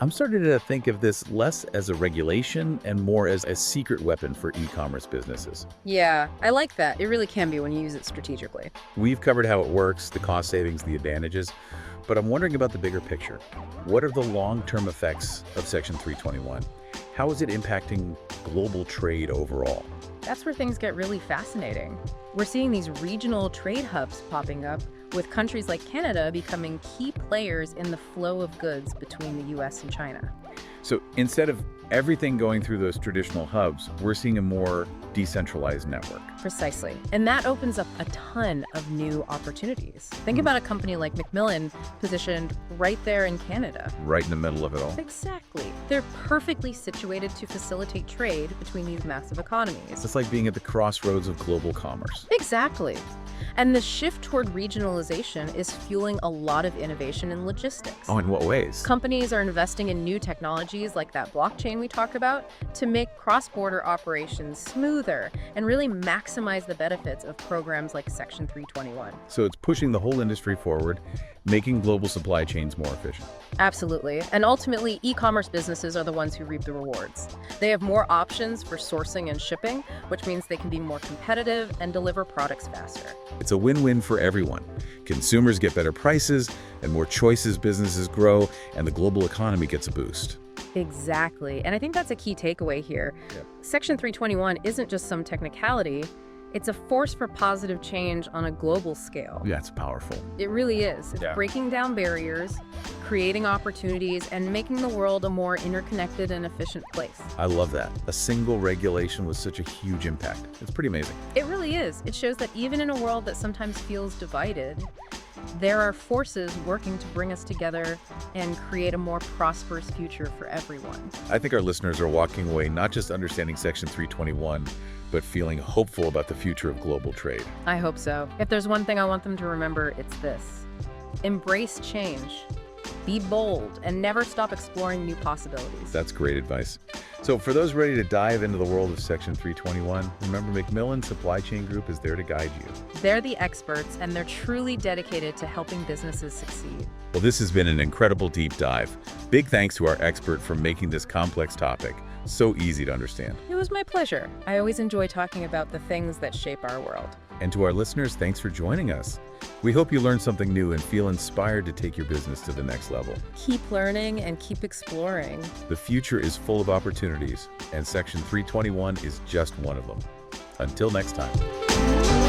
I'm starting to think of this less as a regulation and more as a secret weapon for e-commerce businesses. Yeah, I like that. It really can be when you use it strategically. We've covered how it works, the cost savings, the advantages, but I'm wondering about the bigger picture. What are the long-term effects of Section 321? How is it impacting global trade overall? That's where things get really fascinating. We're seeing these regional trade hubs popping up, with countries like Canada becoming key players in the flow of goods between the US and China. So instead of everything going through those traditional hubs, we're seeing a more decentralized network. Precisely. And that opens up a ton of new opportunities. Think about a company like MacMillan positioned right there in Canada. Right in the middle of it all. Exactly. They're perfectly situated to facilitate trade between these massive economies. It's like being at the crossroads of global commerce. Exactly. And the shift toward regionalization is fueling a lot of innovation in logistics. Oh, in what ways? Companies are investing in new technologies like that blockchain we talked about to make cross-border operations smoother and really maximize the benefits of programs like Section 321. So it's pushing the whole industry forward, making global supply chains more efficient. Absolutely. And ultimately, e-commerce businesses are the ones who reap the rewards. They have more options for sourcing and shipping, which means they can be more competitive and deliver products faster. It's a win-win for everyone. Consumers get better prices, and more choices businesses grow, and the global economy gets a boost. Exactly. And I think that's a key takeaway here. Yep. Section 321 isn't just some technicality. It's a force for positive change on a global scale. Yeah, it's powerful. It really is. It's Yeah. breaking down barriers, creating opportunities, and making the world a more interconnected and efficient place. I love that. A single regulation with such a huge impact. It's pretty amazing. It really is. It shows that even in a world that sometimes feels divided, there are forces working to bring us together and create a more prosperous future for everyone. I think our listeners are walking away not just understanding Section 321, but feeling hopeful about the future of global trade. I hope so. If there's one thing I want them to remember, it's this. Embrace change. Be bold and never stop exploring new possibilities. That's great advice. So for those ready to dive into the world of Section 321, remember MacMillan Supply Chain Group is there to guide you. They're the experts, and they're truly dedicated to helping businesses succeed. Well, this has been an incredible deep dive. Big thanks to our expert for making this complex topic so easy to understand. It was my pleasure. I always enjoy talking about the things that shape our world. And to our listeners, thanks for joining us. We hope you learned something new and feel inspired to take your business to the next level. Keep learning and keep exploring. The future is full of opportunities, and Section 321 is just one of them. Until next time.